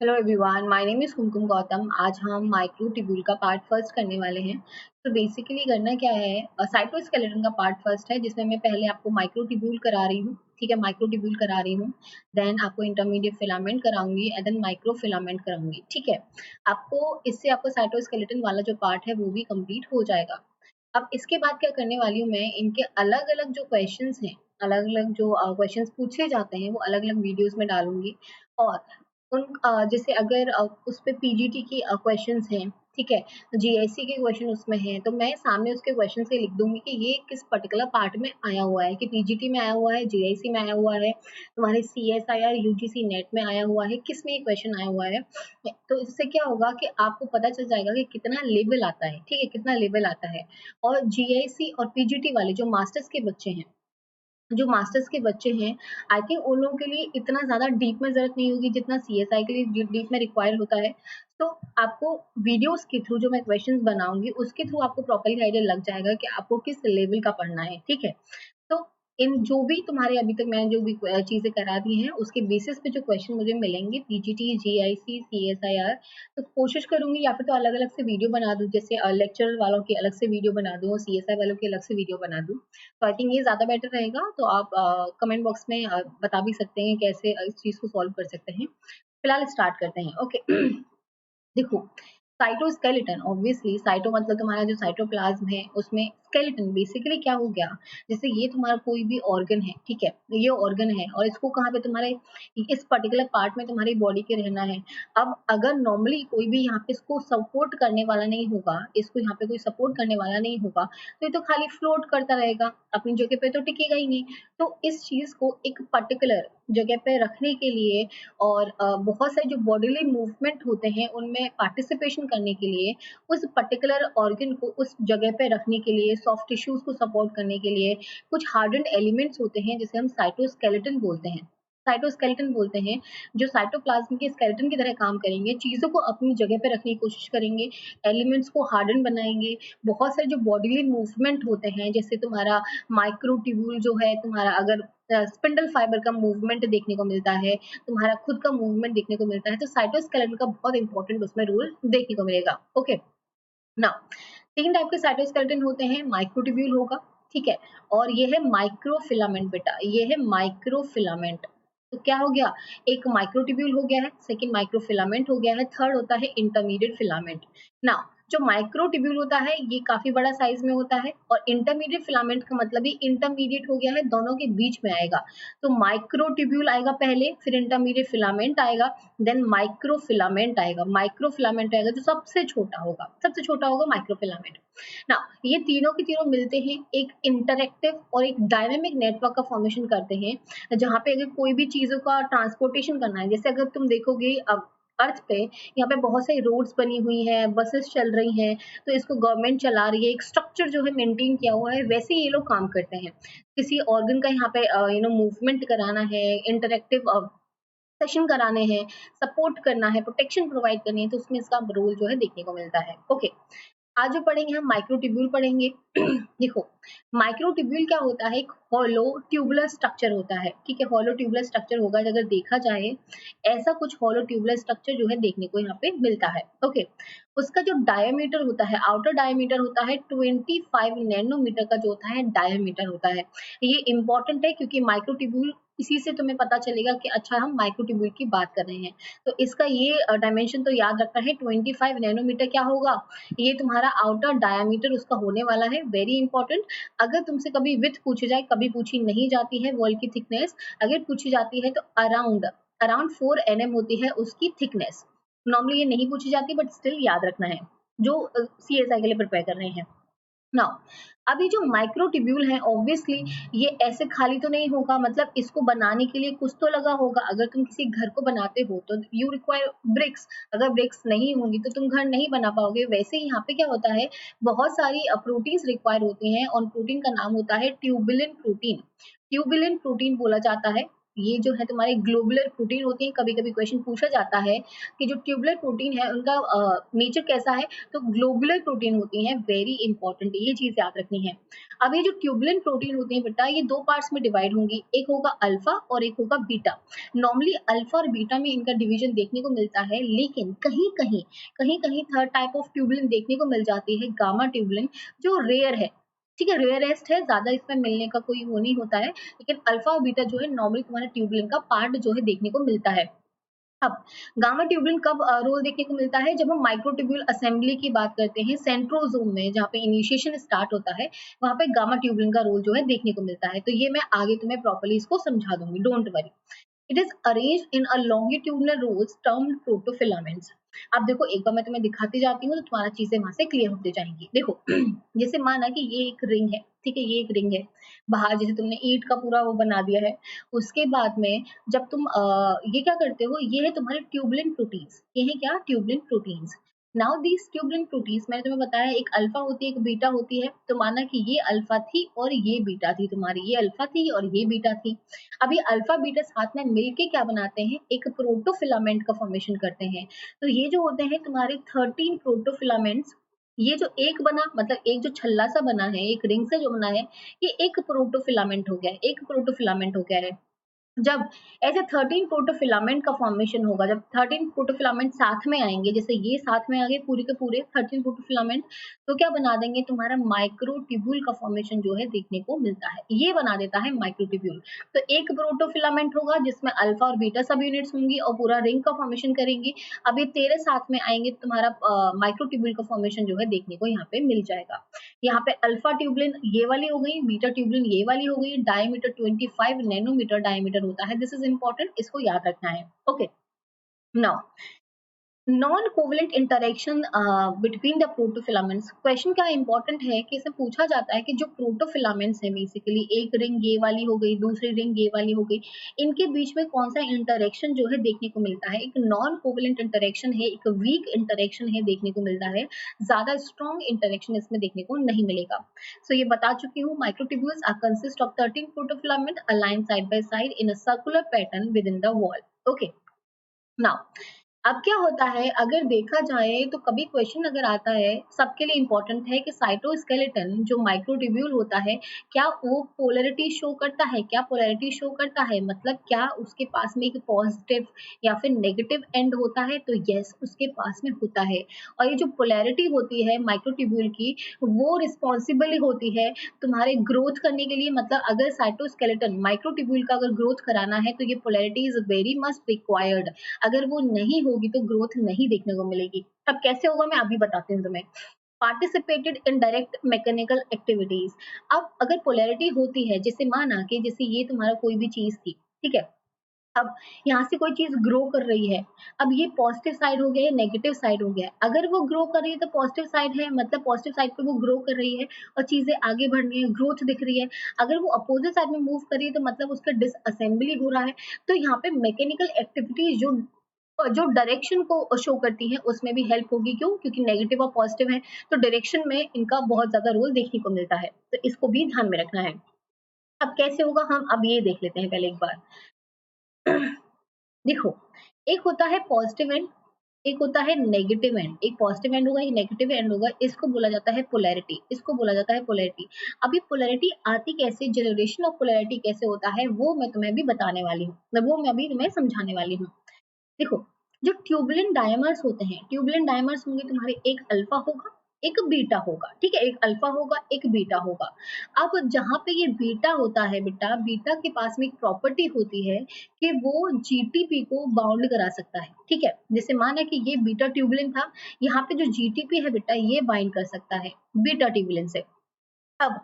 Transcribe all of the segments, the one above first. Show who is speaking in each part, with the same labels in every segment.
Speaker 1: Hello everyone, my name is Kumkum Gautam. आज हम microtubule का पार्ट फर्स्ट करने वाले हैं। तो बेसिकली करना क्या है, साइटोस्केलेटन का पार्ट फर्स्ट है जिसमें मैं पहले आपको माइक्रोट्यूब्यूल करा रही हूँ। ठीक है, माइक्रोट्यूब्यूल करा रही हूँ, देन आपको इंटरमीडिएट फिलामेंट कराऊंगी एंड देन माइक्रोफिलामेंट कराऊंगी। ठीक है, आपको साइटोस्केलेटन वाला जो पार्ट है वो भी कंप्लीट हो जाएगा। अब इसके बाद क्या करने वाली हूँ मैं, इनके अलग अलग जो क्वेश्चंस हैं, अलग अलग जो क्वेश्चंस पूछे जाते हैं वो अलग अलग वीडियोस में डालूंगी। और उन जैसे अगर उस पे पीजीटी की क्वेश्चंस हैं, ठीक है, जीआईसी के क्वेश्चन उसमें हैं, तो मैं सामने उसके क्वेश्चन से लिख दूंगी कि ये किस पर्टिकुलर पार्ट में आया हुआ है, कि पीजीटी में आया हुआ है, जीआईसी में आया हुआ है, तुम्हारे सीएसआईआर यूजीसी नेट में आया हुआ है, किस में ये क्वेश्चन आया हुआ है। तो इससे क्या होगा कि आपको पता चल जाएगा कि कितना लेवल आता है। ठीक है, कितना लेवल आता है। और जीआईसी और पीजीटी वाले जो मास्टर्स के बच्चे हैं, आई थिंक उन लोगों के लिए इतना ज़्यादा डीप में ज़रूरत नहीं होगी जितना सीएसआई के लिए डीप में रिक्वायर होता है। तो आपको वीडियोस के थ्रू जो मैं क्वेश्चंस बनाऊंगी उसके थ्रू आपको प्रॉपर्ली आइडिया लग जाएगा कि आपको किस लेवल का पढ़ना है। ठीक है, तो इन जो भी तुम्हारे अभी तक मैंने जो भी चीजें करा दी हैं उसके बेसिस पे जो क्वेश्चन मुझे मिलेंगे पीजीटी, जीआईसी, सीएसआईआर, तो कोशिश करूंगी या फिर तो अलग अलग से वीडियो बना दूं, जैसे लेक्चर वालों की अलग से वीडियो बना दूं और सीएसआई वालों की अलग से वीडियो बना दूं। तो आई थिंक ये ज्यादा बेटर रहेगा। तो आप कमेंट बॉक्स में बता भी सकते हैं कैसे इस चीज को सॉल्व कर सकते हैं। फिलहाल स्टार्ट करते हैं। ओके देखो, साइटोस्केलेटन, ऑब्वियसली साइटो मतलब तुम्हारा जो साइटोप्लाज्म है उसमें स्केलेटन बेसिकली क्या हो गया, जैसे ये तुम्हारा कोई भी ऑर्गन है, ठीक है, ये ऑर्गन है और इसको कहाँ पे तुम्हारे इस पर्टिकुलर पार्ट में तुम्हारी बॉडी के रहना है। अब अगर नॉर्मली कोई भी यहाँ पे इसको सपोर्ट करने वाला नहीं होगा, इसको यहाँ पे कोई सपोर्ट करने वाला नहीं होगा, तो ये तो खाली फ्लोट करता रहेगा, अपनी जगह पे तो टिकेगा ही नहीं। तो इस चीज को एक पर्टिकुलर जगह पे रखने के लिए और बहुत सारे जो बॉडीली मूवमेंट होते हैं उनमें पार्टिसिपेशन करने के लिए, उस पर्टिकुलर ऑर्गन को उस जगह पे रखने के लिए, सॉफ्ट टिश्यूज को सपोर्ट करने के लिए कुछ हार्डन्ड एलिमेंट्स होते हैं जिसे हम साइटोस्केलेटन बोलते हैं, जो साइटोप्लाज्म के स्केलेटन की तरह काम करेंगे, चीजों को अपनी जगह पे रखने की कोशिश करेंगे, एलिमेंट्स को हार्डन बनाएंगे। बहुत सारे जो बॉडीली मूवमेंट होते हैं, जैसे तुम्हारा माइक्रोट्यूब्यूल जो है, तुम्हारा अगर स्पिंडल फाइबर का मूवमेंट देखने को मिलता है, तुम्हारा खुद का मूवमेंट देखने को मिलता है, तो साइटोस्केलेटन का बहुत इंपॉर्टेंट उसमें रोल देखने को मिलेगा। ओके, नाउ 3 टाइप के साइटोस्केलेटन होते हैं, माइक्रोट्यूब्यूल होगा, ठीक है, और ये है माइक्रोफिलामेंट बेटा, ये है माइक्रोफिलामेंट। तो क्या हो गया, एक माइक्रोट्यूब्यूल हो गया है, सेकंड माइक्रोफिलामेंट हो गया है, थर्ड होता है इंटरमीडिएट फिलामेंट। नाउ जो माइक्रोट्यूब्यूल होता है ये काफी बड़ा साइज में होता है, और इंटरमीडिएट फिलामेंट का मतलब ही इंटरमीडिएट हो गया है, दोनों के बीच में आएगा। तो माइक्रोट्यूब्यूल आएगा पहले, फिर इंटरमीडिएट फिलामेंट आएगा, देन माइक्रोफिलामेंट आएगा। माइक्रोफिलामेंट आएगा जो सबसे छोटा होगा, सबसे छोटा होगा माइक्रोफिलामेंट ना। ये तीनों के तीनों मिलते हैं, एक इंटरेक्टिव और एक डायनेमिक नेटवर्क का फॉर्मेशन करते हैं, जहाँ पे अगर कोई भी चीजों का ट्रांसपोर्टेशन करना है, जैसे अगर तुम देखोगे अब अर्थ पे यहाँ पे बहुत सारी रोड्स बनी हुई हैं, बसेस चल रही हैं, तो इसको गवर्नमेंट चला रही है, एक स्ट्रक्चर जो है मेंटेन किया हुआ है, वैसे ही ये लोग काम करते हैं। किसी ऑर्गन का यहाँ पे मूवमेंट कराना है, इंटरेक्टिव सेशन कराने हैं, सपोर्ट करना है, प्रोटेक्शन प्रोवाइड करनी है, तो उसमें इसका रोल जो है देखने को मिलता है। ओके, आज जो पढ़ेंगे हम माइक्रोट्यूब्यूल पढ़ेंगे। देखो, माइक्रोट्यूब्यूल क्या होता है, एक हॉलो ट्यूबुलर स्ट्रक्चर होता है, ठीक है, हॉलो ट्यूबुलर स्ट्रक्चर होगा अगर देखा जाए, ऐसा कुछ हॉलो ट्यूबुलर स्ट्रक्चर जो है देखने को यहाँ पे मिलता है। ओके, उसका जो डायमीटर होता है, आउटर डायमीटर होता है 25 नैनोमीटर का जो होता है डायमीटर होता है। ये इंपॉर्टेंट है क्योंकि माइक्रोट्यूब्यूल, इसी से तुम्हें पता चलेगा कि अच्छा हम माइक्रोट्यूब्यूल की बात कर रहे हैं, तो इसका ये डायमेंशन तो याद रखना है। 25 नैनोमीटर क्या होगा, ये तुम्हारा आउटर डायमीटर उसका होने वाला है, वेरी इंपॉर्टेंट। अगर तुमसे कभी विड्थ पूछी जाए, कभी पूछी नहीं जाती है, वॉल की थिकनेस अगर पूछी जाती है तो अराउंड अराउंड 4 nm होती है उसकी थिकनेस। नॉर्मली ये नहीं पूछी जाती बट स्टिल याद रखना है जो सीएसआई के लिए प्रिपेयर कर रहे हैं। नाउ अभी जो माइक्रोट्यूब्यूल है, ऑब्वियसली ये ऐसे खाली तो नहीं होगा, मतलब इसको बनाने के लिए कुछ तो लगा होगा। अगर तुम किसी घर को बनाते हो तो यू रिक्वायर ब्रिक्स, अगर ब्रिक्स नहीं होंगी तो तुम घर नहीं बना पाओगे। वैसे ही यहाँ पे क्या होता है, बहुत सारी प्रोटीन्स रिक्वायर होते हैं और प्रोटीन का नाम होता है ट्यूबुलिन प्रोटीन। ट्यूबुलिन प्रोटीन बोला जाता है, ये जो है तुम्हारे ग्लोबुलर प्रोटीन होते हैं। कभी-कभी क्वेश्चन पूछा जाता है कि जो ट्यूबुलर प्रोटीन है उनका नेचर कैसा है? तो ग्लोबुलर प्रोटीन होती हैं, वेरी इंपॉर्टेंट ये चीज़ याद रखनी है। अब ये जो ट्यूबुलेंट प्रोटीन होते हैं बेटा, ये 2 पार्ट्स में डिवाइड होंगी, एक होगा अल्फा और एक होगा बीटा। नॉर्मली अल्फा और बीटा में इनका डिवीजन देखने को मिलता है, लेकिन कहीं-कहीं थर्ड टाइप ऑफ ट्यूबुलिन देखने को मिल जाती है, गामा ट्यूबुलिन, जो रेयर है। ठीक है, रेयरेस्ट है, ज़्यादा इसमें मिलने का कोई वो नहीं होता है, लेकिन अल्फा और बीटा जो है नॉर्मली तुम्हारे ट्यूबुलिन का पार्ट जो है देखने को मिलता है। अब गामा ट्यूबुलिन कब रोल देखने को मिलता है? जब हम माइक्रोट्यूब्यूल असेंबली की बात करते हैं, सेंट्रोसोम में जहाँ पे इनिशिएशन स्टार्ट होता है, वहाँ पे गामा ट्यूबुलिन का रोल जो है देखने को मिलता है। तो ये मैं आगे तुम्हें प्रॉपर्ली इसको समझा दूँगी, don't worry. It is arranged in a longitudinal rolls termed protofilaments. अब देखो एक बार मैं तुम्हें दिखाती जाती हूँ तो तुम्हारा चीजें वहां से क्लियर होती जाएंगी। देखो जैसे माना कि ये एक रिंग है, ठीक है, ये एक रिंग है। बाहर जैसे तुमने ईंट का पूरा वो बना दिया है। उसके बाद में जब तुम ये क्या करते हो, ये है तुम्हारे ट्यूबुलेंट प्रोटीन्स। ये है क्या? Turbulent proteins. Now these turbulent proteins मैंने तुम्हें बताया एक अल्फा होती है एक बीटा होती है। तो माना कि ये अल्फा थी और ये बीटा थी, तुम्हारी ये अल्फा थी और ये बीटा थी। अब ये अल्फा बीटा साथ में मिलके क्या बनाते हैं? एक प्रोटोफिलामेंट का फॉर्मेशन करते हैं। तो ये जो होते हैं तुम्हारे 13 प्रोटोफिलामेंट्स। ये जो एक बना मतलब एक जो छल्ला सा बना है, एक रिंग से जो बना है, ये एक प्रोटोफिलामेंट हो गया है, एक प्रोटोफिलामेंट हो गया है। जब ऐसे 13 प्रोटोफिलामेंट का फॉर्मेशन होगा, जब 13 प्रोटोफिलामेंट साथ में आएंगे, जैसे ये साथ में आ गए पूरे के पूरे 13 प्रोटोफिलामेंट, तो क्या बना देंगे? तुम्हारा माइक्रोट्यूब्यूल का फॉर्मेशन जो है देखने को मिलता है। ये बना देता है माइक्रोट्यूब्यूल। तो एक प्रोटोफिलामेंट होगा जिसमें अल्फा और बीटा सब यूनिट्स होंगी और पूरा रिंग का फॉर्मेशन करेंगी। अब ये तेरे साथ में आएंगे तो तुम्हारा माइक्रोट्यूब्यूल का फॉर्मेशन जो है देखने को यहाँ पे मिल जाएगा। यहाँ पे अल्फा ट्यूबुलिन ये वाली हो गई, बीटा ट्यूबुलिन ये वाली हो गई। डायमीटर 25 नैनोमीटर डायमीटर होता है। दिस इज इंपॉर्टेंट, इसको याद रखना है। Okay, now non covalent interaction between the protofilaments. Question क्या इंपॉर्टेंट है कि इसे पूछा जाता है कि जो प्रोटोफिलामेंट्स है, बेसिकली एक रिंग ये वाली हो गई, दूसरी रिंग ये वाली हो गई, इनके बीच में कौन सा इंटरेक्शन जो है देखने को मिलता है? एक नॉन कोवलेंट इंटरेक्शन है, एक वीक इंटरेक्शन है देखने को मिलता है। ज्यादा स्ट्रॉन्ग इंटरेक्शन इसमें देखने को नहीं मिलेगा। सो ये बता चुकी हूँ, microtubules are consist of 13 protofilament aligned side by side in a circular pattern within the wall. Okay, now अब क्या होता है, अगर देखा जाए तो कभी क्वेश्चन अगर आता है, सबके लिए इंपॉर्टेंट है कि साइटोस्केलेटन जो माइक्रोट्यूब्यूल होता है, क्या वो पोलैरिटी शो करता है? क्या पोलैरिटी शो करता है? मतलब क्या उसके पास में एक पॉजिटिव या फिर नेगेटिव एंड होता है? तो यस, उसके पास में होता है। और ये जो पोलैरिटी होती है माइक्रोट्यूब्यूल की, वो रिस्पॉन्सिबल होती है तुम्हारे ग्रोथ करने के लिए। मतलब अगर साइटोस्केलेटन माइक्रोट्यूब्यूल का अगर ग्रोथ कराना है तो ये polarity is very much required. अगर वो नहीं होगी तो ग्रोथ नहीं देखने को मिलेगी। अब कैसे होगा मैं अभी बताती हूँ तुम्हें। Participated in direct mechanical activities. अब अगर पोलैरिटी होती है, जैसे माना कि जैसे ये तुम्हारा कोई भी चीज थी, ठीक है, अब यहाँ से कोई चीज ग्रो कर रही है। अब ये पॉजिटिव साइड हो गया है, नेगेटिव साइड हो गया है। अगर वो ग्रो कर रही है तो पॉजिटिव साइड है, मतलब पॉजिटिव साइड पे वो ग्रो कर रही है और चीजें आगे बढ़ रही है, ग्रोथ दिख रही है। अगर वो अपोजिट साइड में मूव कर रही है तो मतलब उसका डिसअसेंबली हो रहा है। तो यहाँ पे मैकेनिकल एक्टिविटीज जो जो डायरेक्शन को शो करती है उसमें भी हेल्प होगी। क्यों? क्योंकि नेगेटिव और पॉजिटिव है, तो डायरेक्शन में इनका बहुत ज्यादा रोल देखने को मिलता है। तो इसको भी ध्यान में रखना है। अब कैसे होगा, हम अब ये देख लेते हैं पहले एक बार। देखो, एक होता है पॉजिटिव एंड, एक होता है नेगेटिव एंड। एक पॉजिटिव एंड होगा, एक नेगेटिव एंड होगा। इसको बोला जाता है पोलैरिटी, इसको बोला जाता है पोलैरिटी। अब ये पोलैरिटी आती कैसे, जनरेशन ऑफ पोलैरिटी कैसे होता है, वो मैं तुम्हें अभी बताने वाली हूँ, वो मैं अभी तुम्हें समझाने वाली हूँ। देखो, जो ट्यूबुलेंट डायमर्स होते हैं, ट्यूबुलेंट डायमर्स होंगे तुम्हारे, एक अल्फा होगा एक बीटा होगा। ठीक है, एक अल्फा होगा एक बीटा होगा। अब जहां पे ये बीटा होता है बेटा, बीटा के पास में एक प्रॉपर्टी होती है कि वो जीटीपी को बाउंड करा सकता है। ठीक है, जैसे माना कि ये बीटा ट्यूबुलेंट था, यहाँ पे जो जीटीपी है बेटा ये बाइंड कर सकता है बीटा ट्यूबुलेंट से। अब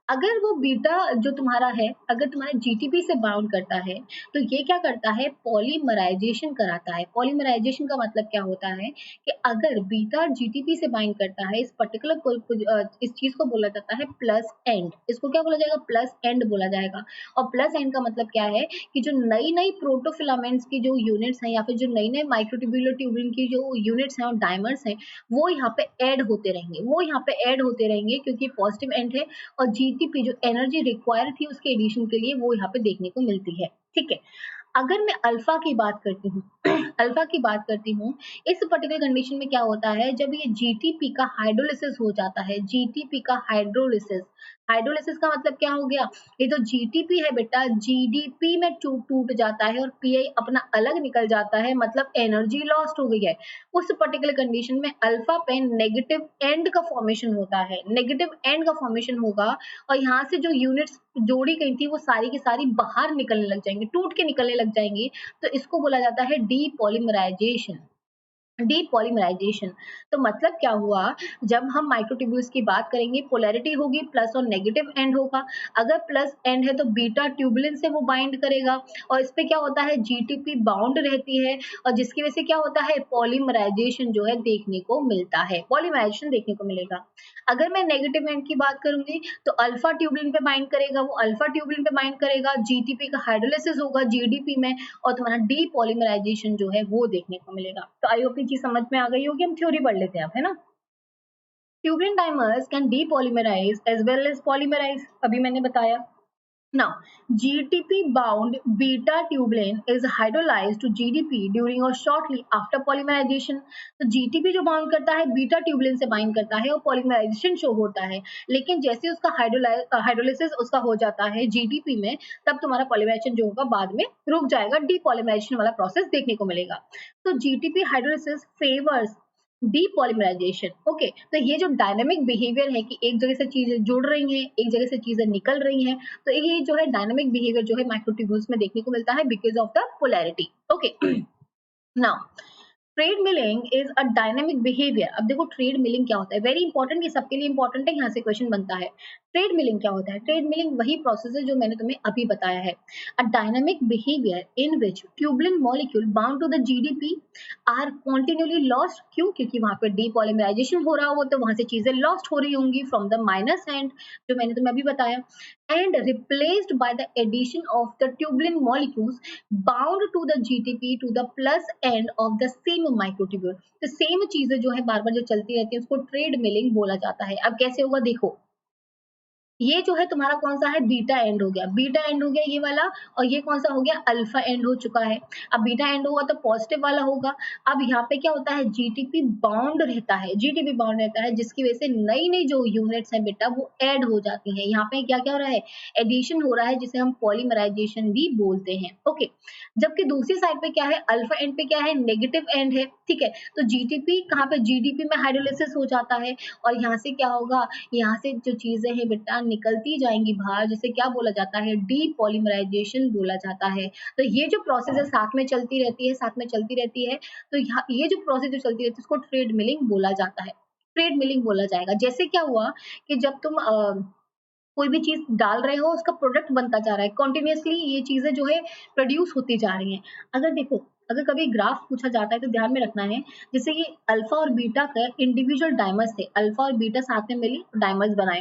Speaker 1: अगर वो बीटा जो तुम्हारा है, अगर तुम्हारे जीटीपी से बाउंड करता है, तो ये क्या करता है, पॉलीमराइजेशन कराता है। पॉलीमराइजेशन का मतलब क्या होता है कि अगर बीटा जीटीपी से बाइंड करता है, इस पर्टिकुलर इस चीज को बोला जाता है प्लस एंड। इसको क्या बोला जाएगा? प्लस एंड बोला जाएगा। और प्लस एंड का मतलब क्या है कि जो नई नई प्रोटोफिलामेंट्स की जो यूनिट्स हैं या फिर जो नई नई माइक्रोट्यूब्यूलर ट्यूबिन की जो यूनिट्स हैं और डायमर्स हैं, वो यहाँ पे ऐड होते रहेंगे, वो यहाँ पे ऐड होते रहेंगे, क्योंकि पॉजिटिव एंड है। और जीटीपी जो एनर्जी रिक्वायर थी उसके एडिशन के लिए वो यहाँ पे देखने को मिलती है। ठीक है। अगर मैं अल्फा की बात करती हूँ अल्फा की बात करती हूँ, इस पर्टिकुलर कंडीशन में क्या होता है, जब ये जीटीपी का हाइड्रोलिसिस हो जाता है, जीटीपी का हाइड्रोलिसिस, हाइड्रोलिसिस का मतलब क्या हो गया, ये जो जीटीपी है बेटा, जीडीपी में टूट जाता है और पीआई अपना अलग निकल जाता है, मतलब एनर्जी लॉस्ट हो गई है। उस पर्टिकुलर कंडीशन में अल्फा पे नेगेटिव एंड का फॉर्मेशन होता है, नेगेटिव एंड का फॉर्मेशन होगा और यहाँ से जो यूनिट्स जोड़ी गई थी वो सारी की सारी बाहर निकलने लग जाएंगी, टूट के निकलने लग जाएंगी। तो इसको बोला जाता है डीपॉलीमराइजेशन। डीपॉलीमराइजेशन तो मतलब क्या हुआ, जब हम माइक्रोट्यूब्यूल्स की बात करेंगे, पोलैरिटी होगी प्लस और नेगेटिव एंड होगा। अगर प्लस एंड है तो बीटा ट्यूबुलेंस से वो बाइंड करेगा और इस पे क्या होता है, जीटीपी बाउंड रहती है और जिसकी वजह से क्या होता है, पॉलीमराइजेशन जो है देखने को मिलता है, पॉलीमराइजेशन देखने को मिलेगा। अगर मैं नेगेटिव एंड की बात करूंगी तो अल्फा ट्यूबुलिन पे बाइंड करेगा, वो अल्फा ट्यूबुलिन पे बाइंड करेगा, जीटीपी का हाइड्रोलिसिस होगा जीडीपी में और तुम्हारा डीपॉलीमराइजेशन जो है वो देखने को मिलेगा। तो आई होप ये चीज समझ में आ गई होगी, हम थ्योरी पढ़ लेते हैं अब, है ना। Tubulin dimers can depolymerize as well as polymerize, अभी मैंने बताया। Now, GTP bound beta tubulin is hydrolyzed to GDP during or shortly after polymerization. तो GTP जो बाउंड करता है बीटा ट्यूबुलिन से बाइंड करता है और पॉलीमराइजेशन शो होता है, लेकिन जैसे उसका हाइड्रोलाइसिस उसका हो जाता है जीडीपी में, तब तुम्हारा पॉलीमराइजेशन जो होगा बाद में रुक जाएगा, डीपॉलीमराइजेशन वाला प्रोसेस देखने को मिलेगा। तो GTP hydrolysis favours depolymerisation. Okay, तो ये जो डायनामिक बिहेवियर है कि एक जगह से चीजें जुड़ रही हैं, एक जगह से चीजें निकल रही हैं, तो ये जो है डायनामिक बिहेवियर जो है माइक्रोट्यूब्यूल्स में देखने को मिलता है because of the polarity. Okay, now trade milling is a dynamic behaviour. अब देखो ट्रेड मिलिंग क्या होता है, वेरी इंपॉर्टेंट, ये सबके लिए इंपॉर्टेंट है, यहाँ से क्वेश्चन बनता है। ट्रेड मिलिंग क्या होता है, ट्रेड मिलिंग वही प्रोसेस है जो मैंने तुम्हें अभी बताया है। A dynamic behaviour in which tubulin molecule bound to the GDP are continuously lost. क्यों, क्योंकि वहां पे डीपॉलीमराइजेशन हो रहा हो तो वहां से चीजें लॉस्ट हो रही होंगी फ्रॉम द माइनस एंड, जो मैंने तुम्हें अभी बताया, and replaced by the addition of the tubulin molecules bound to the GTP to the plus end of the same microtubule. तो सेम चीजें जो है बार बार जो चलती रहती है उसको ट्रेड मिलिंग बोला जाता है। अब कैसे होगा देखो, ये जो है तुम्हारा कौन सा है, बीटा एंड हो गया, बीटा एंड हो गया ये वाला, और ये कौन सा हो गया, अल्फा एंड हो चुका है। अब बीटा एंड होगा तो पॉजिटिव वाला होगा। अब यहाँ पे क्या होता है, जीटीपी बाउंड रहता है, जीटीपी बाउंड रहता है जिसकी वजह से नई नई जो यूनिट्स है बेटा वो ऐड हो जाती है। यहाँ पे क्या क्या हो रहा है, एडिशन हो रहा है जिसे हम पॉलीमराइजेशन भी बोलते हैं। ओके, जबकि दूसरी साइड पे क्या है, अल्फा एंड पे क्या है, नेगेटिव एंड है। ठीक है, तो जीटीपी कहाँ पे, जीडीपी में हाइड्रोलिसिस हो जाता है और यहाँ से क्या होगा, यहाँ से जो चीजें हैं बेटा निकलती जाएंगी बाहर, जिसे क्या बोला जाता है, डीपॉलीमराइजेशन बोला जाता है। तो ये जो प्रोसेस है साथ में चलती रहती है, साथ में चलती रहती है। तो ये जो प्रोसेस जो चलती रहती है उसको ट्रेड मिलिंग बोला जाता है, ट्रेड मिलिंग बोला जाएगा। जैसे क्या हुआ कि जब तुम कोई भी चीज डाल रहे हो उसका प्रोडक्ट बनता जा रहा है, कंटिन्यूअसली ये चीजें जो है प्रोड्यूस होती जा रही हैं। अगर देखो, अगर कभी ग्राफ पूछा जाता है तो ध्यान में रखना है, जैसे कि अल्फा और बीटा का इंडिविजुअल डायमर्स थे, अल्फा और बीटा साथ में मिली डायमर्स बनाए,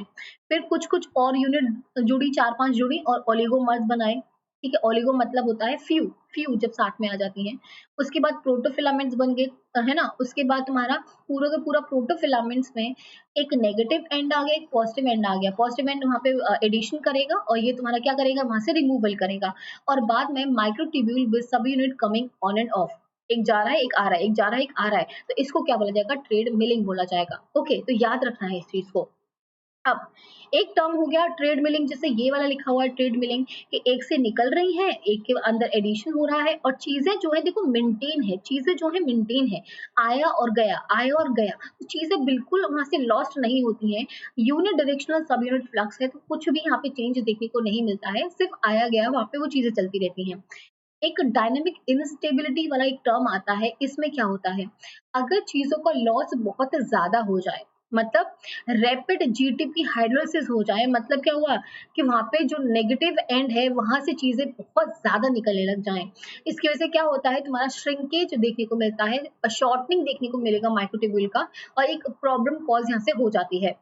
Speaker 1: फिर कुछ कुछ और यूनिट जुड़ी, 4-5 जुड़ी और ओलिगोमर्स बनाए। ठीक है, ओलिगो मतलब होता है फ्यू, फ्यू जब साथ में आ जाती हैं। उसके बाद प्रोटोफिलामेंट्स बन गए, है ना। उसके बाद तुम्हारा पूरा का पूरा प्रोटोफिलामेंट्स में एक नेगेटिव एंड आ गया, एक पॉजिटिव एंड आ गया। पॉजिटिव एंड वहाँ पे एडिशन करेगा और ये तुम्हारा क्या करेगा, वहां से रिमूवल करेगा। और बाद में माइक्रोट्यूब्यूल विद सब unit coming on end of, एक जा रहा है एक आ रहा है, एक जा रहा है एक आ रहा है, तो इसको क्या बोला जाएगा, ट्रेड मिलिंग बोला जाएगा। ओके, तो याद रखना है इस चीज को। अब एक टर्म हो गया ट्रेड मिलिंग, जैसे ये वाला लिखा हुआ है ट्रेड मिलिंग, कि एक से निकल रही है, एक के अंदर एडिशन हो रहा है और चीजें जो है देखो मेंटेन है, चीजें जो है मेंटेन है, आया और गया, आया और गया, तो चीजें बिल्कुल वहां से लॉस्ट नहीं होती हैं। यूनिट डायरेक्शनल सब यूनिट फ्लक्स है तो कुछ भी यहाँ पे चेंज देखने को नहीं मिलता है, सिर्फ आया गया वहां पे वो चीजें चलती रहती हैं। एक डायनेमिक इंस्टेबिलिटी वाला एक टर्म आता है, इसमें क्या होता है, अगर चीजों का लॉस बहुत ज्यादा हो जाए, मतलब रैपिड जीटीपी हाइड्रोलिसिस हो जाए, मतलब क्या हुआ कि वहां पे जो नेगेटिव एंड है वहां से चीजें बहुत ज्यादा निकलने लग जाएं, इसकी वजह से क्या होता है, तुम्हारा श्रिंकेज देखने को मिलता है, शॉर्टनिंग देखने को मिलेगा माइक्रोट्यूब्यूल का, और एक प्रॉब्लम कॉज यहाँ से हो जाती है।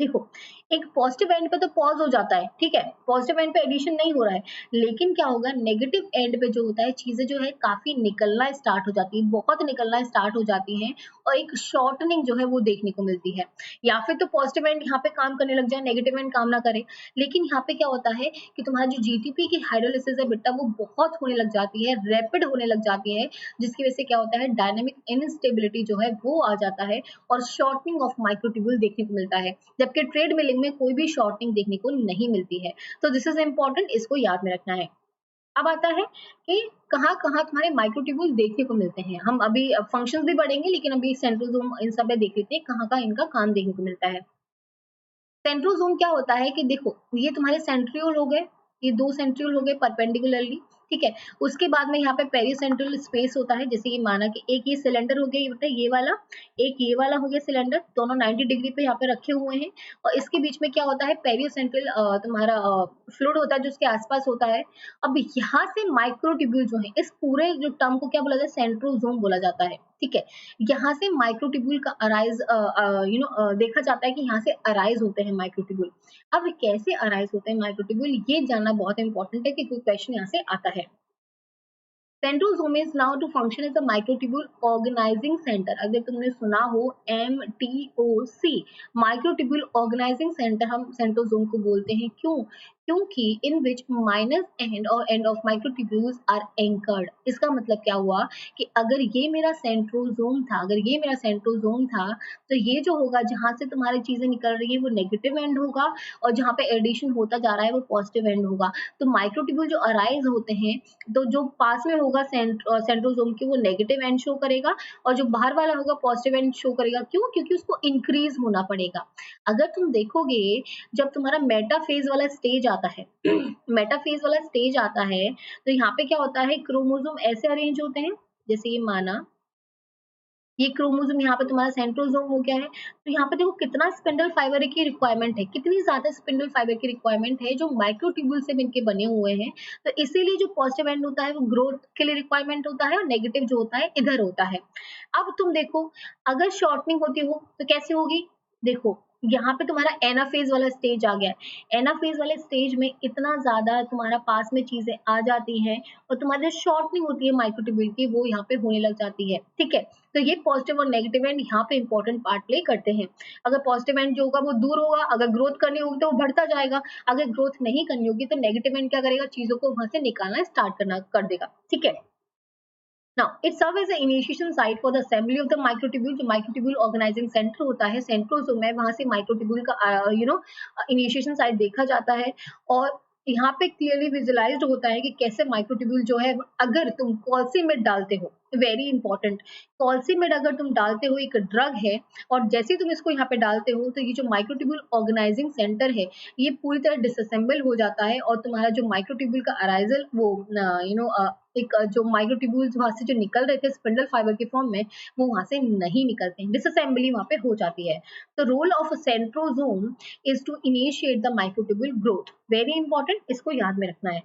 Speaker 1: देखो, एक पॉजिटिव एंड पे तो पॉज़ हो जाता है, ठीक है? पॉजिटिव एंड पे एडिशन नहीं हो रहा है, लेकिन क्या होगा नेगेटिव एंड पे जो होता है चीज़ें जो है काफ़ी निकलना स्टार्ट हो जाती है, बहुत निकलना स्टार्ट हो जाती हैं और एक शॉर्टनिंग जो है वो देखने को मिलती है। या फिर तो पॉजिटिव एंड यहाँ पे काम करने लग जाए, नेगेटिव एंड काम ना करे। लेकिन यहाँ पे क्या होता है कि तुम्हारा जो जीटीपी की हाइड्रोलिसिस है बेटा वो बहुत होने लग जाती है, रैपिड होने लग जाती है, जिसकी वजह से क्या होता है डायनामिक इनस्टेबिलिटी जो है वो आ जाता है और शॉर्टनिंग ऑफ माइक्रोट्यूब्यूल देखने को मिलता है। जबकि ट्रेड मिलिंग में कोई भी शॉर्टनिंग देखने को नहीं मिलती है। तो दिस इज इम्पोर्टेंट, इसको याद में रखना है। अब आता है कि कहाँ-कहाँ तुम्हारे माइक्रोट्यूब्यूल देखने को मिलते हैं। हम अभी फंक्शंस भी पढ़ेंगे लेकिन अभी सेंट्रोसोम इन सब में देख लेते हैं कहाँ-कहाँ इनका काम देखने को मिलता है। सेंट्रोसोम क्या होता है कि देखो ये तुम्हारे सेंट्रियोल हो गए, ये 2 सेंट्रियोल हो गए परपेंडिकुलरली, ठीक है? उसके बाद में यहाँ पे पेरीसेंट्रल स्पेस होता है, जैसे ये माना कि एक ये सिलेंडर हो गया ये बेटा ये वाला, एक ये वाला हो गया सिलेंडर, दोनों 90 डिग्री पे यहाँ पे रखे हुए हैं और इसके बीच में क्या होता है पेरीसेंट्रल तुम्हारा फ्लूइड होता है जो उसके आस-पास होता है। अब यहाँ से माइक्रोट्यूब्यूल जो है, इस पूरे जो टर्म को क्या बोला जाता है सेंट्रोसोम बोला जाता है, ठीक है? यहाँ से माइक्रोट्यूब्यूल का देखा जाता है कि यहाँ से अराइज होते हैं माइक्रोट्यूब्यूल। अब कैसे अराइज होते हैं माइक्रोट्यूब्यूल ये जानना बहुत इंपॉर्टेंट है कि कोई क्वेश्चन यहाँ से आता है। Centrosome is now to function as a microtubule organising centre. अगर तुमने सुना हो MTOC, माइक्रोट्यूब्यूल ऑर्गेनाइजिंग सेंटर हम सेंट्रोसोम को बोलते हैं। क्यों? क्योंकि इन विच माइनस एंड और end of microtubules are anchored. इसका मतलब क्या हुआ कि अगर ये मेरा सेंट्रोसोम था, अगर ये मेरा सेंट्रोसोम था तो ये जो होगा जहां से तुम्हारी चीजें निकल रही है वो नेगेटिव एंड होगा और जहां पे एडिशन होता जा रहा है वो पॉजिटिव एंड होगा। तो माइक्रोट्यूब्यूल जो अराइज होते हैं तो जो पास में होगा सेंट्रोसोम के वो नेगेटिव एंड शो करेगा और जो बाहर वाला होगा पॉजिटिव एंड शो करेगा। क्यों? क्योंकि उसको इंक्रीज होना पड़ेगा। अगर तुम देखोगे जब तुम्हारा मेटाफेज वाला स्टेज आता है मेटाफेज वाला स्टेज आता है तो यहाँ पे क्या होता है क्रोमोसोम ऐसे अरेंज होते हैं, जैसे ये माना ये क्रोमोसोम यहाँ पे तुम्हारा सेंट्रोसोम हो गया है तो यहाँ पे देखो कितना स्पिंडल फाइबर की रिक्वायरमेंट है, कितनी ज्यादा स्पिंडल फाइबर की रिक्वायरमेंट है जो माइक्रोट्यूब्यूल से मिलके बने हुए हैं। तो इसीलिए जो पॉजिटिव एंड होता है वो ग्रोथ के लिए रिक्वायरमेंट होता है और नेगेटिव जो होता है इधर होता है। अब तुम देखो अगर शॉर्टनिंग होती हो तो कैसे होगी। देखो यहाँ पे तुम्हारा एनाफेज वाला स्टेज आ गया है। एनाफेज वाले स्टेज में इतना ज्यादा तुम्हारा पास में चीजें आ जाती हैं और तुम्हारी जो शॉर्टनिंग होती है माइक्रोट्यूब्यूल की वो यहाँ पे होने लग जाती है, ठीक है? तो ये पॉजिटिव और नेगेटिव एंड यहाँ पे इंपॉर्टेंट पार्ट प्ले करते हैं। अगर पॉजिटिव एंड जो होगा वो दूर होगा, अगर ग्रोथ करनी होगी तो वो बढ़ता जाएगा, अगर ग्रोथ नहीं करनी होगी तो नेगेटिव एंड क्या करेगा चीजों को वहां से निकालना स्टार्ट करना कर देगा, ठीक है? Now, it serves as the initiation site for the assembly of the microtubule. जो microtubule organizing center होता है सेंट्रोसोम है वहां से माइक्रोट्यूब्यूल का इनिशिएशन साइट देखा जाता है और यहाँ पे क्लियरली विजुअलाइज्ड होता है कि कैसे माइक्रोट्यूब्यूल जो है अगर तुम कॉल्सीमेट डालते हो, वेरी इंपॉर्टेंट, कॉल्सीमेट अगर तुम डालते हो एक ड्रग है और जैसे ही तुम इसको यहाँ पे डालते हो तो ये जो माइक्रोट्यूब्यूल ऑर्गेनाइजिंग सेंटर है ये पूरी तरह डिसअसेंबल हो जाता है और तुम्हारा जो माइक्रोट्यूब्यूल का अराइजल वो एक जो माइक्रोट्यूब्यूल्स वहां से जो निकल रहे थे स्पिंडल फाइबर के फॉर्म में वो वहां से नहीं निकलते हैं, डिसअसेंबली वहां पे हो जाती है। तो role of centrosome is to initiate the microtubule growth, very important, इसको याद में रखना है।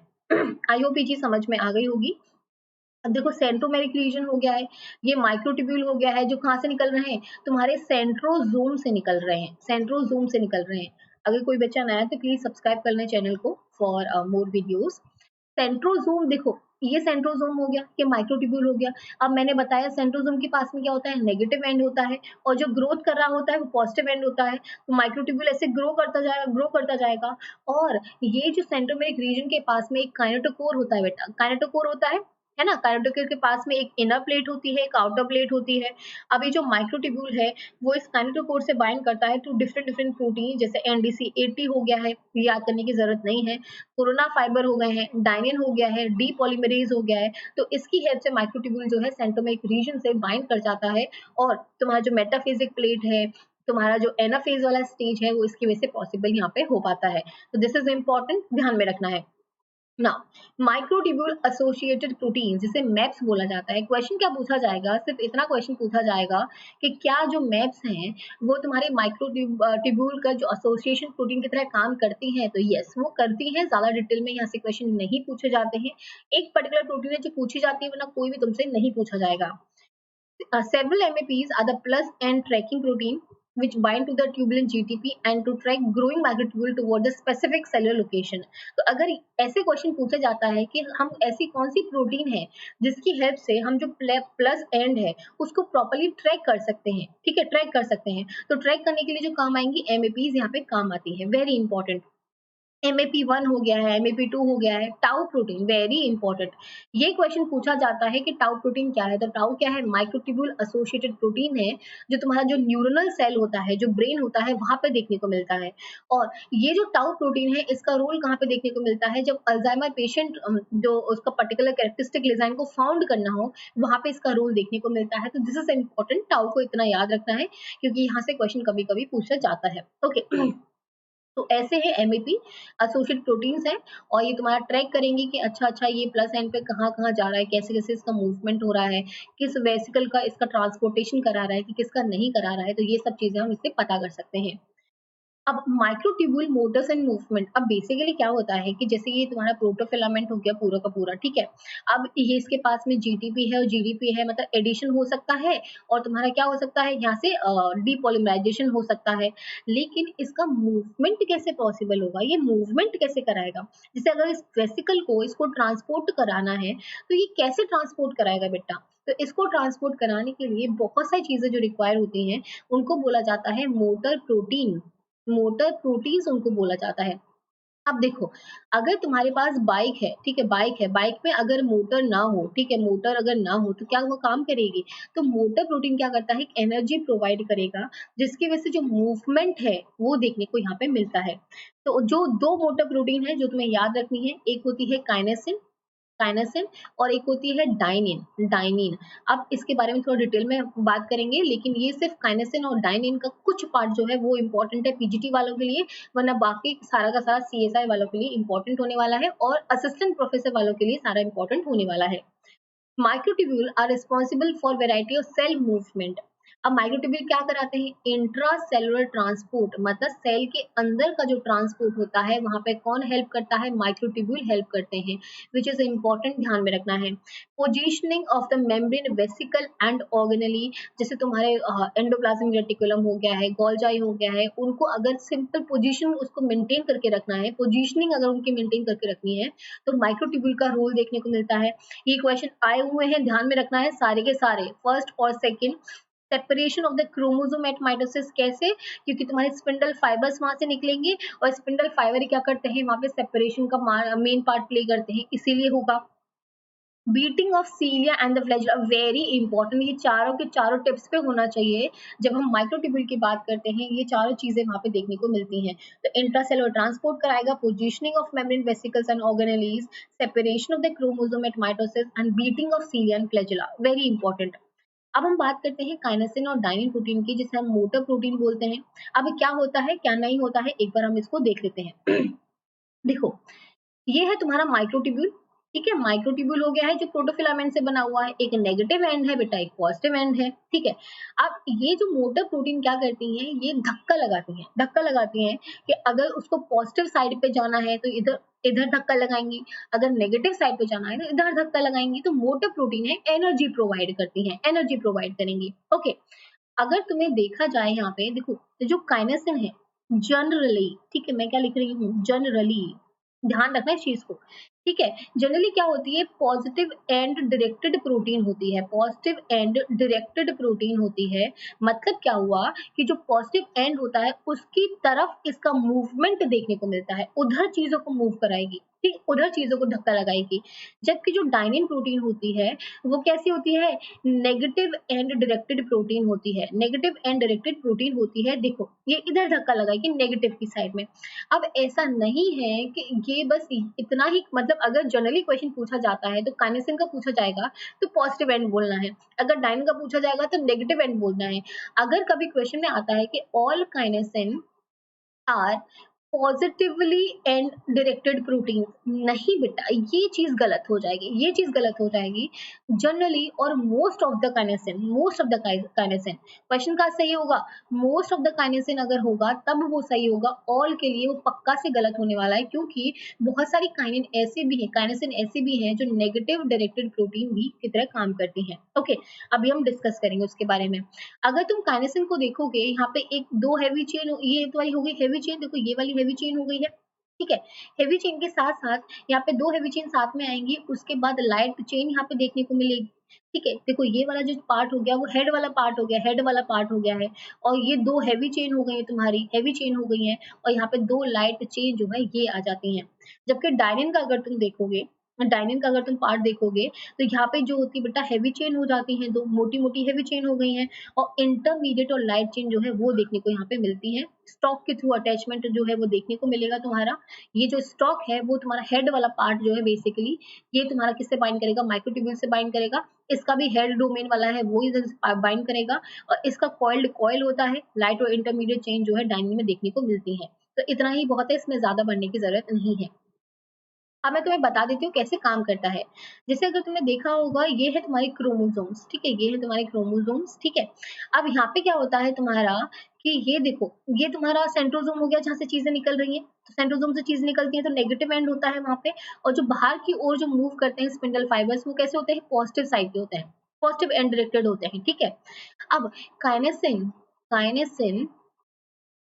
Speaker 1: आई होप ये चीज समझ में आ गई होगी। अब देखो सेंट्रोमेरिक रीजन हो गया है, ये माइक्रोट्यूब्यूल हो गया है जो कहाँ से निकल रहे हैं तुम्हारे सेंट्रोसोम से निकल रहे हैं, सेंट्रोसोम से निकल रहे हैं। अगर कोई बच्चा नया है तो प्लीज सब्सक्राइब कर लें चैनल को फॉर मोर वीडियोस। सेंट्रोसोम देखो ये सेंट्रोसोम हो गया, ये माइक्रोट्यूब्यूल हो गया। अब मैंने बताया सेंट्रोसोम के पास में क्या होता है नेगेटिव एंड होता है और जो ग्रोथ कर रहा होता है वो पॉजिटिव एंड होता है। तो माइक्रोट्यूब्यूल ऐसे ग्रो करता जाएगा और ये जो सेंट्रोमेरिक रीजन के पास में एक काइनेटोकोर होता है बेटा, काइनेटोकोर होता है ना, काइनेटोकोर के पास में एक इनर प्लेट होती है एक आउटर प्लेट होती है। अब ये जो माइक्रोट्यूब्यूल है वो इस काइनेटोकोर से बाइंड करता है टू डिफरेंट डिफरेंट प्रोटीन, जैसे NDC-80 हो गया है, ये याद करने की जरूरत नहीं है, कोरोना फाइबर हो गए हैं, डाइनिन हो गया है, डी पॉलीमरेज हो गया है। तो इसकी हेल्प से माइक्रोट्यूब्यूल जो है सेंट्रोमेरिक रीजन से बाइंड कर जाता है और तुम्हारा जो मेटाफेजिक प्लेट है, तुम्हारा जो एनाफेज वाला स्टेज है वो इसकी वजह से पॉसिबल यहाँ पे हो पाता है। तो दिस इज इम्पोर्टेंट, ध्यान में रखना है। नाउ माइक्रोट्यूब्यूल एसोसिएटेड प्रोटीन जिसे मैप्स बोला जाता है, क्वेश्चन क्या पूछा जाएगा, सिर्फ इतना क्वेश्चन पूछा जाएगा कि क्या जो मैप्स हैं वो तुम्हारे माइक्रोट्यूब्यूल का जो एसोसिएशन प्रोटीन की तरह काम करती हैं। तो यस वो करती हैं, ज्यादा डिटेल में यहाँ से क्वेश्चन नहीं पूछे जाते हैं। एक पर्टिकुलर प्रोटीन है जो पूछी जाती है वरना कोई भी तुमसे नहीं पूछा जाएगा। Several MAPs are the plus and tracking protein which bind to the tubulin GTP and to track growing microtubule toward the specific cellular location. तो अगर ऐसे क्वेश्चन पूछा जाता है कि हम ऐसी कौन सी प्रोटीन है जिसकी हेल्प से हम जो प्लस एंड है उसको प्रॉपर्ली ट्रैक कर सकते हैं, ठीक है, ट्रैक कर सकते हैं, तो ट्रैक करने के लिए जो काम आएंगी एमएपीज यहाँ पे काम आती है, वेरी इंपॉर्टेंट। MAP1 हो गया है, MAP2 हो गया है, टाउ प्रोटीन वेरी इंपॉर्टेंट। ये क्वेश्चन पूछा जाता है कि टाउ प्रोटीन क्या है, तो टाउ क्या है, माइक्रोट्यूब्यूल एसोसिएटेड प्रोटीन है, जो तुम्हारा जो न्यूरोनल सेल होता है, जो ब्रेन होता है, वहां पे देखने को मिलता है। और ये जो टाउ प्रोटीन है इसका रोल कहाँ पे देखने को मिलता है, जब अल्जाइमर पेशेंट जो उसका पर्टिकुलर कैरेक्टरिस्टिक डिजाइन को फाउंड करना हो, वहां पे इसका रोल देखने को मिलता है। तो दिस इज इंपॉर्टेंट, टाउ को इतना याद रखना है क्योंकि यहाँ से क्वेश्चन कभी कभी पूछा जाता है। ओके तो ऐसे है एमएपी एसोसिएट प्रोटीन्स है, और ये तुम्हारा ट्रैक करेंगे कि अच्छा अच्छा ये प्लस एंड पे कहाँ कहाँ जा रहा है, कैसे कैसे इसका मूवमेंट हो रहा है, किस वेसिकल का इसका ट्रांसपोर्टेशन करा रहा है कि किसका नहीं करा रहा है, तो ये सब चीजें हम इससे पता कर सकते हैं। अब माइक्रोट्यूब्यूल मोटर्स एंड मूवमेंट, अब बेसिकली क्या होता है कि जैसे ये तुम्हारा प्रोटोफिलामेंट हो गया पूरा का पूरा, ठीक है। अब ये इसके पास में जीटीपी है और जीडीपी है, मतलब एडिशन हो सकता है और तुम्हारा क्या हो सकता है यहाँ से डीपॉलीमराइजेशन हो सकता है, लेकिन इसका मूवमेंट कैसे पॉसिबल होगा, ये मूवमेंट कैसे कराएगा। जैसे अगर इस वेसिकल को इसको ट्रांसपोर्ट कराना है तो ये कैसे ट्रांसपोर्ट कराएगा बेटा, तो इसको ट्रांसपोर्ट कराने के लिए बहुत सारी चीजें जो रिक्वायर होती हैं उनको बोला जाता है मोटर प्रोटीन, मोटर प्रोटीन्स उनको बोला जाता है। अब देखो, अगर तुम्हारे पास बाइक है, ठीक है, बाइक है, बाइक में अगर मोटर ना हो, ठीक है, मोटर अगर ना हो तो क्या वो काम करेगी, तो मोटर प्रोटीन क्या करता है, एनर्जी प्रोवाइड करेगा, जिसकी वजह से जो मूवमेंट है वो देखने को यहाँ पे मिलता है। तो जो दो मोटर प्रोटीन है जो तुम्हें याद रखनी है, एक होती है काइनेसिन, काइनेसिन, और एक होती है डाइनिन, डाइनिन। अब इसके बारे में थोड़ा डिटेल में बात करेंगे, लेकिन ये सिर्फ काइनेसिन और डाइनिन का कुछ पार्ट जो है वो इम्पोर्टेंट है पीजीटी वालों के लिए, वरना बाकी सारा का सारा सीएसआई वालों के लिए इम्पोर्टेंट होने वाला है और असिस्टेंट प्रोफेसर वालों के लिए सारा इम्पोर्टेंट होने वाला है। Microtubule are responsible for variety of cell movement. अब माइक्रोट्यूब्यूल क्या कराते हैं, इंट्रा सेलुलर ट्रांसपोर्ट, मतलब सेल के अंदर का जो ट्रांसपोर्ट होता है वहां पे कौन हेल्प करता है, माइक्रोट्यूब्यूल हेल्प करते हैं, विच इज इंपॉर्टेंट, ध्यान में रखना है। Positioning of the membrane vesicle and organelle, जैसे तुम्हारे एंडोप्लाज्मिक रेटिकुलम हो गया है, गोल्जाई हो गया है, उनको अगर सिंपल पोजीशन उसको मेंटेन करके रखना है, पोजीशनिंग अगर उनकी मेंटेन करके रखनी है तो माइक्रोट्यूब्यूल का रोल देखने को मिलता है। ये क्वेश्चन आए हुए हैं, ध्यान में रखना है सारे के सारे, फर्स्ट और second. Separation of the chromosome at mitosis, कैसे, क्योंकि तुम्हारे स्पिंडल फाइबर्स वहां से निकलेंगे और स्पिंडल फाइबर क्या करते हैं, वहां पे सेपरेशन का मेन पार्ट प्ले करते हैं, इसीलिए होगा। Beating of cilia and the flagella, very important, ये चारों के चारों टिप्स पे होना चाहिए जब हम माइक्रोट्यूब्यूल की बात करते हैं, ये चारों चीजें वहां पे देखने को मिलती हैं। तो इंट्रासेलुलर ट्रांसपोर्ट कराएगा, positioning of membrane vesicles and organelles, separation of the chromosome at mitosis and beating of cilia and flagella, very important. अब हम बात करते हैं काइनेसिन और डाइनिन प्रोटीन की, जिसे हम मोटर प्रोटीन बोलते हैं। अब क्या होता है क्या नहीं होता है, एक बार हम इसको देख लेते हैं। देखो, ये है तुम्हारा माइक्रोट्यूब्यूल, ठीक है, माइक्रोट्यूब्यूल हो गया है जो प्रोटोफिलामेंट से बना हुआ है, एक नेगेटिव एंड है बेटा, एक पॉजिटिव एंड है, ठीक है। अब ये जो मोटर प्रोटीन क्या करती हैं, ये धक्का लगाती हैं, धक्का लगाती हैं कि अगर उसको पॉजिटिव साइड पे जाना है तो इधर इधर धक्का लगाएंगी, अगर नेगेटिव साइड पे जाना है तो इधर धक्का लगाएंगी। तो मोटर प्रोटीन है, एनर्जी प्रोवाइड करती है, एनर्जी प्रोवाइड करेंगी। ओके, अगर तुम्हें देखा जाए यहाँ पे देखो, जो काइनेसिन है जनरली, ठीक है, मैं क्या लिख रही हूँ, जनरली, ध्यान रखना इस चीज को, ठीक है। जनरली क्या होती है, पॉजिटिव एंड डायरेक्टेड प्रोटीन होती है, पॉजिटिव एंड डायरेक्टेड प्रोटीन होती है। मतलब क्या हुआ कि जो पॉजिटिव एंड होता है उसकी तरफ इसका मूवमेंट देखने को मिलता है, उधर चीजों को मूव कराएगी, ठीक, उधर चीजों को धक्का लगाएगी। जबकि जो डाइनिन प्रोटीन होती है वो कैसी होती है, नेगेटिव एंड डायरेक्टेड प्रोटीन होती है, नेगेटिव एंड डायरेक्टेड प्रोटीन होती है। देखो ये इधर धक्का लगाएगी नेगेटिव की साइड में। अब ऐसा नहीं है कि ये बस इतना ही, मतलब अगर जनरली क्वेश्चन पूछा जाता है तो काइनेसिन का पूछा जाएगा तो पॉजिटिव एंड बोलना है, अगर डाइन का पूछा जाएगा तो नेगेटिव एंड बोलना है। अगर कभी क्वेश्चन में आता है कि all kinesin are positively end directed protein, नहीं बेटा, ये चीज गलत हो जाएगी, ये चीज गलत हो जाएगी। जनरली और मोस्ट ऑफ द काइनेसिन, क्वेश्चन का सही होगा, मोस्ट ऑफ द काइनेसिन अगर होगा तब वो सही होगा, ऑल के लिए वो पक्का से गलत होने वाला है, क्योंकि बहुत सारी काइनेसिन ऐसे भी हैं जो नेगेटिव डायरेक्टेड प्रोटीन भी की तरह काम करती हैं। ओके, अभी हम डिस्कस करेंगे उसके बारे में। अगर तुम काइनेसिन को देखोगे, यहाँ पे एक दो हैवी चेन, ये तो वाली हो गई हैवी चेन, देखो ये वाली हैवी चेन हो गई है, ठीक है। हैवी चेन के साथ साथ यहाँ पे दो हैवी चेन साथ में आएंगी, उसके बाद लाइट चेन यहाँ पे देखने को मिलेगी, ठीक है। देखो ये वाला जो पार्ट हो गया वो हेड वाला पार्ट हो गया, हेड वाला पार्ट हो गया है, और ये दो हैवी चेन हो गई है, तुम्हारी हैवी चेन हो गई है, और यहाँ पे दो लाइट चेन जो है ये आ जाती हैं। जबकि डायनिन का अगर तुम देखोगे, डायनिन का अगर तुम पार्ट देखोगे, तो यहाँ पे जो होती है बेटा हैवी चेन हो जाती है, दो मोटी मोटी हैवी चेन हो गई हैं, और इंटरमीडिएट और लाइट चेन जो है वो देखने को यहाँ पे मिलती है। स्टॉक के थ्रू अटैचमेंट जो है वो देखने को मिलेगा तुम्हारा। ये जो स्टॉक है वो तुम्हारा हेड वाला पार्ट जो है बेसिकली, ये तुम्हारा किससे बाइंड करेगा, माइक्रोट्यूब्यूल से बाइंड करेगा। इसका भी हेड डोमेन वाला है वो इधर बाइंड करेगा, और इसका कॉइल्ड कॉइल होता है। लाइट और इंटरमीडिएट चेन जो है डायनिन में देखने को मिलती है। तो इतना ही बहुत है, इसमें ज्यादा बढ़ने की जरूरत नहीं है। अब मैं तुम्हें बता देती हूँ कैसे काम करता है। जैसे अगर तुमने देखा होगा, ये है तुम्हारी क्रोमोसोम्स, ठीक है, ये है तुम्हारे क्रोमोसोम्स, ठीक है। अब यहाँ पे क्या होता है तुम्हारा, कि ये देखो, ये तुम्हारा सेंट्रोसोम हो गया जहाँ से चीजें निकल रही हैं, तो सेंट्रोसोम से चीज निकलती है तो नेगेटिव एंड होता है वहां पे, और जो बाहर की ओर जो मूव करते हैं स्पिंडल फाइबर्स, वो कैसे होते हैं, पॉजिटिव साइड पे होते हैं, पॉजिटिव एंड डायरेक्टेड होते हैं, ठीक है। अब काइनेसिन, काइनेसिन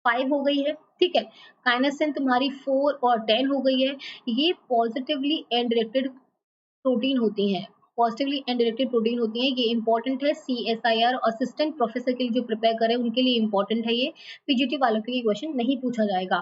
Speaker 1: 5 हो गई है, ठीक है। काइनेसिन तुम्हारी 4 और 10 हो गई है। ये पॉजिटिवली एंड डायरेक्टेड प्रोटीन होती हैं, पॉजिटिवली एंड डायरेक्टेड प्रोटीन होती हैं। ये इंपॉर्टेंट है, CSIR असिस्टेंट प्रोफेसर के लिए जो प्रिपेयर करें उनके लिए इंपॉर्टेंट है ये, पीजीटी वालों के लिए क्वेश्चन नहीं पूछा जाएगा।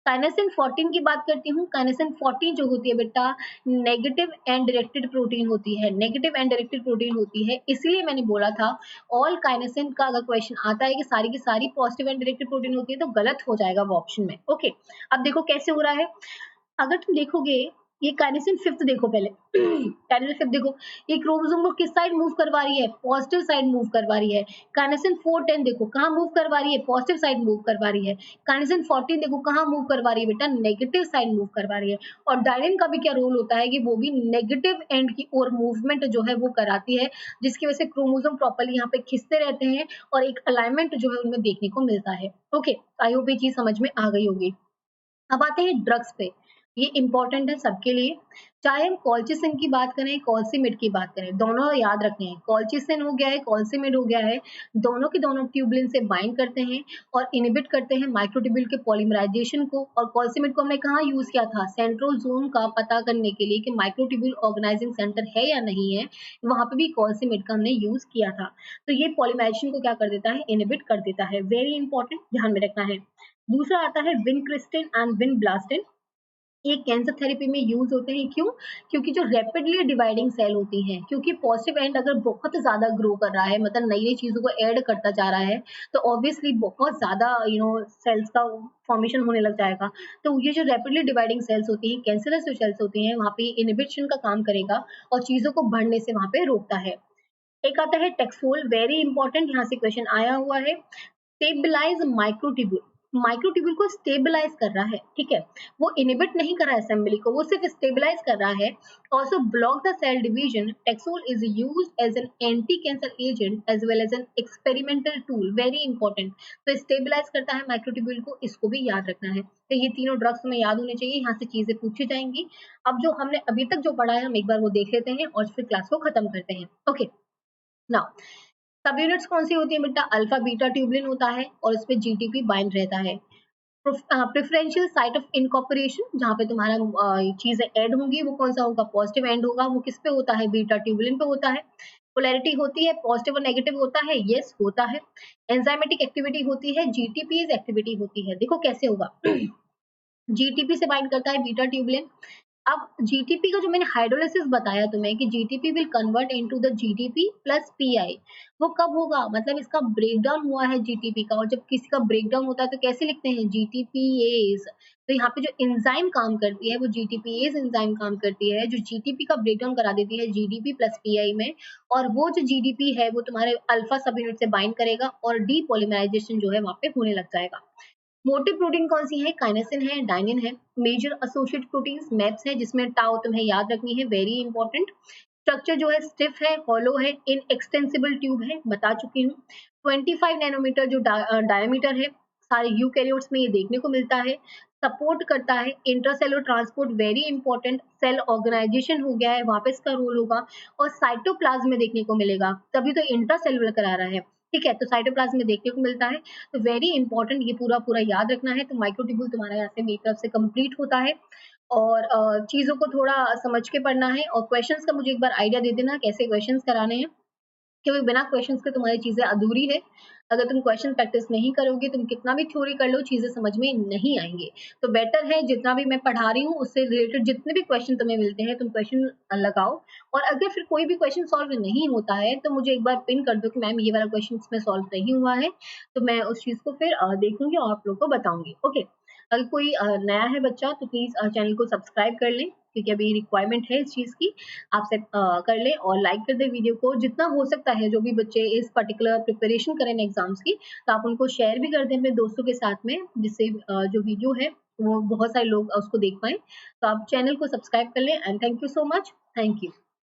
Speaker 1: काइनेसिन 14 की बात करती हूँ। काइनेसिन 14 जो होती है बेटा, नेगेटिव एंड डायरेक्टेड प्रोटीन होती है, नेगेटिव एंड डायरेक्टेड प्रोटीन होती है, इसलिए मैंने बोला था ऑल काइनेसिन का अगर क्वेश्चन आता है कि सारी की सारी पॉजिटिव एंड डायरेक्टेड प्रोटीन होती है, तो गलत हो जाएगा वो ऑप्शन में। ओके, अब देखो कैसे हो रहा है। अगर तुम देखोगे, ये काइनेसिन फिफ्थ देखो पहले, काइनेसिन फिफ्थ देखो, ये क्रोमोसोम को किस साइड मूव करवा रही है, पॉजिटिव साइड मूव करवा रही है। काइनेसिन 410 देखो कहाँ मूव करवा रही है, पॉजिटिव साइड मूव करवा रही है। काइनेसिन 14 देखो कहाँ मूव करवा रही है बेटा, नेगेटिव साइड मूव करवा रही है। और डायनिन का भी क्या रोल होता है कि वो भी नेगेटिव एंड की ओर मूवमेंट जो है वो कराती है, जिसकी वजह से क्रोमोसोम प्रॉपर्ली यहाँ पे खिंचते रहते हैं, और एक अलाइनमेंट जो है उनमें देखने को मिलता है। ओके, आई होप ये चीज समझ में आ गई होगी। अब आते हैं ड्रग्स पे, ये इंपॉर्टेंट है सबके लिए। चाहे हम कॉल्चिसिन की बात करें, कॉल्सिमिड की बात करें, दोनों याद रखने हैं। कॉल्चिसिन हो गया है, कॉल्सिमिड हो गया है, दोनों के दोनों ट्यूबलिन से बाइंड करते हैं और इनिबिट करते हैं माइक्रोट्यूब्यूल के पॉलीमराइजेशन को। और कॉल्सिमिड को हमने कहाँ यूज किया था, सेंट्रोसोम का पता करने के लिए कि माइक्रोट्यूब्यूल ऑर्गेनाइजिंग सेंटर है या नहीं है, वहां पे भी कॉल्सिमिड का हमने यूज किया था। तो ये पॉलीमराइजेशन को क्या कर देता है, इनिबिट कर देता है। वेरी इंपॉर्टेंट, ध्यान में रखना है। दूसरा आता है विनक्रिस्टिन एंड विनब्लास्टिन। ये कैंसर थेरेपी में यूज होते हैं, क्यों, क्योंकि जो रैपिडली डिवाइडिंग सेल होती हैं, क्योंकि पॉजिटिव एंड अगर बहुत ज्यादा ग्रो कर रहा है, मतलब नई नई चीजों को ऐड करता जा रहा है, तो ऑब्वियसली बहुत ज्यादा सेल्स का फॉर्मेशन होने लग जाएगा। तो ये जो रैपिडली डिवाइडिंग सेल्स होती हैं, कैंसरस जो सेल्स होती हैं, वहाँ पे इनिबिशन का काम करेगा और चीजों को बढ़ने से वहाँ पे रोकता है। एक आता है टेक्सोल, वेरी इंपॉर्टेंट, यहाँ से क्वेश्चन आया हुआ है। स्टेबलाइज माइक्रोट्यूब्यूल, माइक्रोट्यूब्यूल को स्टेबलाइज कर रहा है, ठीक है। वो इनिबिट नहीं कर रहा है असेंबली को, वो सिर्फ स्टेबलाइज कर रहा है। Also block the cell division. Taxol is used as an anti cancer agent as well as an experimental tool, very important. तो स्टेबलाइज करता है माइक्रोट्यूब्यूल को, इसको भी याद रखना है। तो ये तीनों ड्रग्स हमें याद होने चाहिए, यहाँ से चीजें पूछी जाएंगी। अब जो हमने अभी तक जो पढ़ा है हम एक बार वो देख लेते हैं और फिर क्लास को खत्म करते हैं। ओके, नाउ सब यूनिट्स कौन सी होती है बेटा, अल्फा बीटा ट्यूबलिन होता है और इस पे जीटीपी बाइंड रहता है। प्रेफरेंशियल साइट ऑफ इनकॉर्पोरेशन, जहाँ पे तुम्हारा चीजें ऐड होंगी, वो कौन सा होगा, पॉजिटिव एंड होगा, वो किस पे होता है, बीटा ट्यूबलिन पे होता है। पोलैरिटी होती है, पॉजिटिव और नेगेटिव होता है, यस होता है। एंजाइमेटिक एक्टिविटी होती है, जीटीपीज एक्टिविटी होती है। देखो कैसे होगा, जीटीपी से बाइंड करता है बीटा ट्यूबलिन। अब जीटीपी का जो मैंने हाइड्रोलिसिस बताया तुम्हें कि GTP will convert into the GTP plus pi, वो कब होगा, मतलब इसका ब्रेकडाउन हुआ है जीटीपी का, और जब किसी का ब्रेकडाउन होता है तो कैसे लिखते हैं, जीटीपीएज। तो यहाँ पे जो एंजाइम काम करती है वो जीटीपीएज एंजाइम काम करती है, जो जीटीपी का ब्रेकडाउन करा देती है जीडीपी प्लस पीआई में। और वो जो जीडीपी है वो तुम्हारे अल्फा सब यूनिट से बाइंड करेगा और डीपोलीमराइजेशन जो है वहां पे होने लग जाएगा। मोटिव प्रोटीन कौन सी है? काइनेसिन है, डाइनिन है। मेजर एसोसिएट प्रोटीन्स मैप्स है, जिसमें टाउ तुम्हें याद रखनी है, वेरी इंपॉर्टेंट। स्ट्रक्चर जो है स्टिफ है, हॉलो है, इनएक्सटेंसिबल ट्यूब है, बता चुकी हूँ। 25 नैनोमीटर जो डायमीटर है, सारे यूकैरियोट्स में ये देखने को मिलता है। सपोर्ट करता है intracellular transport, very important. Cell organisation हो गया है, वहां पे इसका रोल होगा। और साइटोप्लाज्म में देखने को मिलेगा, तभी तो इंट्रासेलुलर करा रहा है। ठीक है, तो साइटोप्लाज्म में देखने को मिलता है, तो वेरी इंपॉर्टेंट, ये पूरा पूरा याद रखना है। तो माइक्रोट्यूब्यूल तुम्हारा यहाँ से मेरी तरफ से कंप्लीट होता है। और चीज़ों को थोड़ा समझ के पढ़ना है, और क्वेश्चंस का मुझे एक बार आइडिया दे देना कैसे क्वेश्चंस कराने हैं, क्योंकि बिना क्वेश्चंस के तुम्हारी चीज़ें अधूरी है। अगर तुम क्वेश्चन प्रैक्टिस नहीं करोगे, तुम कितना भी थ्योरी कर लो, चीज़ें समझ में नहीं आएँगी। तो बेटर है जितना भी मैं पढ़ा रही हूँ, उससे रिलेटेड जितने भी क्वेश्चन तुम्हें मिलते हैं, तुम क्वेश्चन लगाओ। और अगर फिर कोई भी क्वेश्चन सॉल्व नहीं होता है, तो मुझे एक बार पिन कर दो कि मैम ये वाला क्वेश्चन इसमें सॉल्व नहीं हुआ है, तो मैं उस चीज़ को फिर देखूँगी और आप लोग को बताऊँगी। ओके? अगर कोई नया है बच्चा, तो प्लीज़ चैनल को सब्सक्राइब कर लें, क्योंकि अभी रिक्वायरमेंट है इस चीज़ की। आप सब कर लें और लाइक कर दें वीडियो को। जितना हो सकता है, जो भी बच्चे इस पर्टिकुलर प्रिपरेशन करें एग्ज़ाम्स की, तो आप उनको शेयर भी कर दें अपने दोस्तों के साथ में, जिससे जो वीडियो है वो बहुत सारे लोग उसको देख पाएँ। तो आप चैनल को सब्सक्राइब कर लें, and thank you so much. Thank you.